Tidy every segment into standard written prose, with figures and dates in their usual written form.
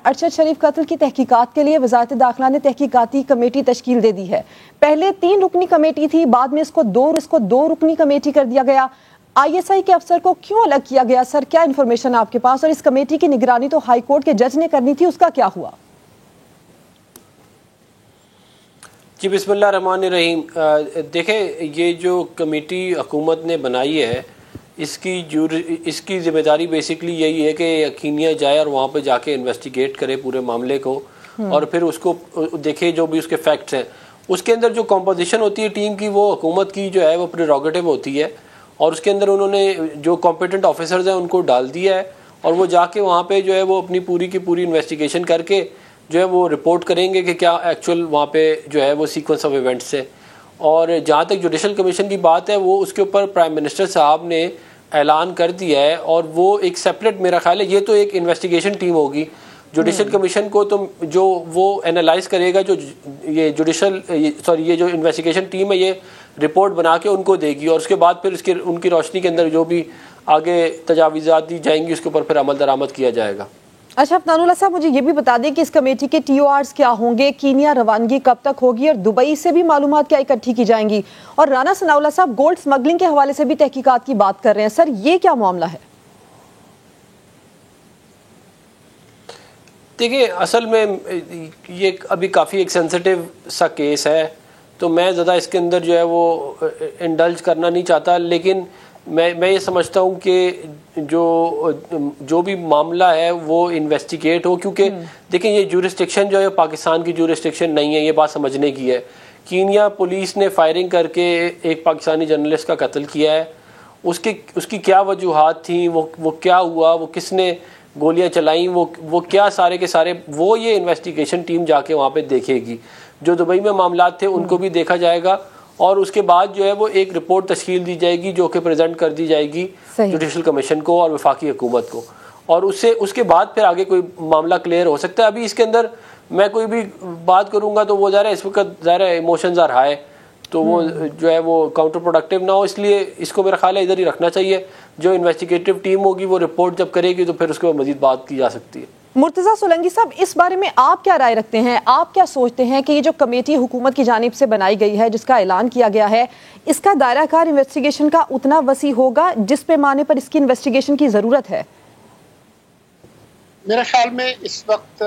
ارشد شریف قتل کی تحقیقات کے لیے وزارت داخلہ نے تحقیقاتی کمیٹی تشکیل دے دی ہے. پہلے 3 رکنی کمیٹی تھی، بعد میں اس کو 2 رکنی کمیٹی کر دیا گیا. ISI کے افسر کو کیوں الگ کیا گیا سر؟ کیا انفارمیشن آپ کے پاس؟ اور اس کمیٹی کی نگرانی تو ہائی کورٹ کے جج نے کرنی تھی، اس کا کیا ہوا؟ جی بسم اللہ الرحمن الرحیم. دیکھیں، یہ جو کمیٹی حکومت نے بنائی ہے اس کی ذمہ داری بیسکلی یہی ہے کہ یقینیہ جائے اور وہاں پہ جا کے انویسٹیگیٹ کرے پورے معاملے کو، اور پھر اس کو دیکھے جو بھی اس کے فیکٹس ہیں. اس کے اندر جو کمپوزیشن ہوتی ہے ٹیم کی، وہ حکومت کی جو ہے وہ پریروگیٹو ہوتی ہے، اور اس کے اندر انہوں نے جو کمپیٹنٹ آفیسرز ہیں ان کو ڈال دیا ہے، اور وہ جا کے وہاں پہ جو ہے وہ اپنی پوری کی پوری انویسٹیگیشن کر کے جو ہے وہ رپورٹ کریں گے کہ کیا ایکچوئل وہاں پہ جو ہے وہ سیکوینس آف ایونٹس ہے. اور جہاں تک جوڈیشل کمیشن کی بات ہے، وہ اس کے اوپر پرائم منسٹر صاحب نے اعلان کر دیا ہے، اور وہ ایک سیپریٹ، میرا خیال ہے یہ تو ایک انویسٹیگیشن ٹیم ہوگی. جوڈیشل کمیشن کو تو جو وہ انالائز کرے گا، جو یہ یہ جو انویسٹیگیشن ٹیم ہے یہ رپورٹ بنا کے ان کو دے گی، اور اس کے بعد پھر ان کی روشنی کے اندر جو بھی آگے تجاویزات دی جائیں گی اس کے اوپر پھر عمل درآمد کیا جائے گا. اچھا عفنان اللہ صاحب، مجھے یہ بھی بتا دیں کہ اس کمیٹی کے TORs کیا ہوں گے، کینیا روانگی کب تک ہوگی، اور دبئی سے بھی معلومات کیا اکٹھی کی جائیں گی؟ اور رانا ثناء اللہ صاحب گولڈ سمگلنگ کے حوالے سے بھی تحقیقات کی بات کر رہے ہیں، سر یہ کیا معاملہ ہے؟ دیکھیں، اصل میں یہ ابھی کافی ایک سینسٹیو سا کیس ہے، تو میں زیادہ اس کے اندر جو ہے وہ انڈلج کرنا نہیں چاہتا، لیکن میں یہ سمجھتا ہوں کہ جو بھی معاملہ ہے وہ انویسٹیگیٹ ہو، کیونکہ دیکھیں یہ جورسڈکشن جو ہے پاکستان کی جورسڈکشن نہیں ہے، یہ بات سمجھنے کی ہے. کینیا پولیس نے فائرنگ کر کے ایک پاکستانی جرنلسٹ کا قتل کیا ہے، اس کی کیا وجوہات تھیں، وہ کیا ہوا، وہ کس نے گولیاں چلائیں، وہ کیا سارے کے سارے وہ یہ انویسٹیگیشن ٹیم جا کے وہاں پہ دیکھے گی. جو دبئی میں معاملات تھے ان کو بھی دیکھا جائے گا، اور اس کے بعد جو ہے وہ ایک رپورٹ تشکیل دی جائے گی جو کہ پریزنٹ کر دی جائے گی جوڈیشل کمیشن کو اور وفاقی حکومت کو، اور اس کے بعد پھر آگے کوئی معاملہ کلیئر ہو سکتا ہے. ابھی اس کے اندر میں کوئی بھی بات کروں گا تو وہ ظاہر ہے اس وقت ظاہر ہے ایموشنز آر ہائی، تو وہ جو ہے وہ کاؤنٹر پروڈکٹیو نہ ہو، اس لیے اس کو میرا خیال ہے ادھر ہی رکھنا چاہیے. جو انویسٹیگیٹو ٹیم ہوگی وہ رپورٹ جب کرے گی تو پھر اس کے بعد مزید بات کی جا سکتی ہے. مرتضیٰ سولنگی صاحب، اس بارے میں آپ کیا رائے رکھتے ہیں؟ آپ کیا سوچتے ہیں کہ یہ جو کمیٹی حکومت کی جانب سے بنائی گئی ہے، جس کا اعلان کیا گیا ہے، اس کا دائرہ کار انویسٹیگیشن کا اتنا وسیع ہوگا جس پیمانے پر اس کی انویسٹیگیشن کی ضرورت ہے؟ میرے خیال میں اس وقت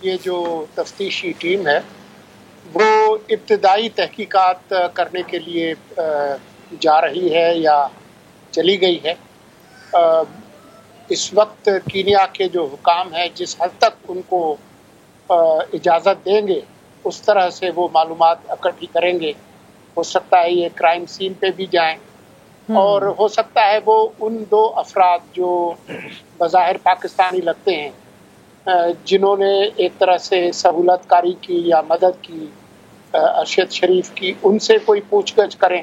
یہ جو تفتیشی ٹیم ہے وہ ابتدائی تحقیقات کرنے کے لیے جا رہی ہے یا چلی گئی ہے. اس وقت کینیا کے جو حکام ہیں جس حد تک ان کو اجازت دیں گے اس طرح سے وہ معلومات اکٹھی کریں گے. ہو سکتا ہے یہ کرائم سین پہ بھی جائیں، اور ہو سکتا ہے وہ ان 2 افراد جو بظاہر پاکستانی لگتے ہیں جنہوں نے ایک طرح سے سہولت کاری کی یا مدد کی ارشد شریف کی، ان سے کوئی پوچھ گچھ کریں.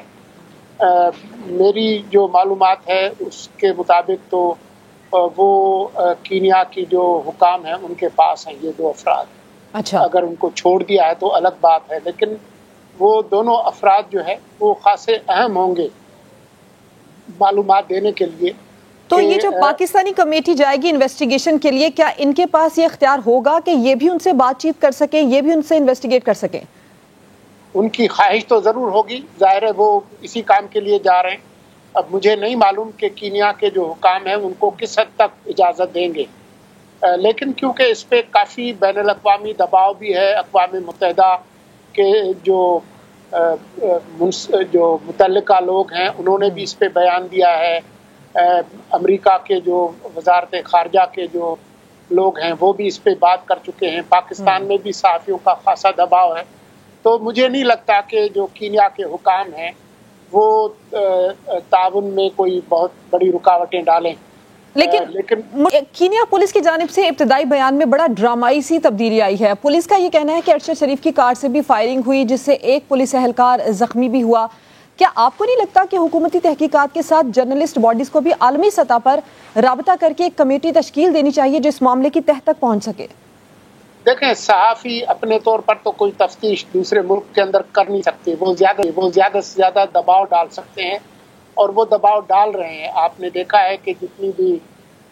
میری جو معلومات ہے اس کے مطابق تو وہ کینیا کی جو حکام ہیں ان کے پاس ہیں یہ 2 افراد. اچھا، اگر ان کو چھوڑ دیا ہے تو الگ بات ہے، لیکن وہ دونوں افراد جو ہے وہ خاصے اہم ہوں گے معلومات دینے کے لیے. تو یہ جو پاکستانی کمیٹی جائے گی انویسٹیگیشن کے لیے، کیا ان کے پاس یہ اختیار ہوگا کہ یہ بھی ان سے بات چیت کر سکیں، یہ بھی ان سے انویسٹیگیٹ کر سکیں؟ ان کی خواہش تو ضرور ہوگی، ظاہر ہے وہ اسی کام کے لیے جا رہے ہیں. اب مجھے نہیں معلوم کہ کینیا کے جو حکام ہیں ان کو کس حد تک اجازت دیں گے، لیکن کیونکہ اس پہ کافی بین الاقوامی دباؤ بھی ہے، اقوام متحدہ کے جو متعلقہ لوگ ہیں انہوں نے بھی اس پہ بیان دیا ہے، امریکہ کے جو وزارت خارجہ کے جو لوگ ہیں وہ بھی اس پہ بات کر چکے ہیں، پاکستان میں بھی صحافیوں کا خاصا دباؤ ہے. تو مجھے نہیں لگتا کہ جو کینیا کے حکام ہیں وہ تعاون میں کوئی بہت بڑی رکاوٹیں ڈالیں. لیکن کینیا پولیس کی جانب سے ابتدائی بیان میں بڑا ڈرامائی سی تبدیلی آئی ہے. پولیس کا یہ کہنا ہے کہ ارشد شریف کی کار سے بھی فائرنگ ہوئی جس سے ایک پولیس اہلکار زخمی بھی ہوا. کیا آپ کو نہیں لگتا کہ حکومتی تحقیقات کے ساتھ جرنلسٹ باڈیز کو بھی عالمی سطح پر رابطہ کر کے ایک کمیٹی تشکیل دینی چاہیے جو اس معاملے کی تہہ تک پہنچ سکے؟ دیکھیں، صحافی اپنے طور پر تو کوئی تفتیش دوسرے ملک کے اندر کر نہیں سکتے، وہ زیادہ سے زیادہ دباؤ ڈال سکتے ہیں، اور وہ دباؤ ڈال رہے ہیں. آپ نے دیکھا ہے کہ جتنی بھی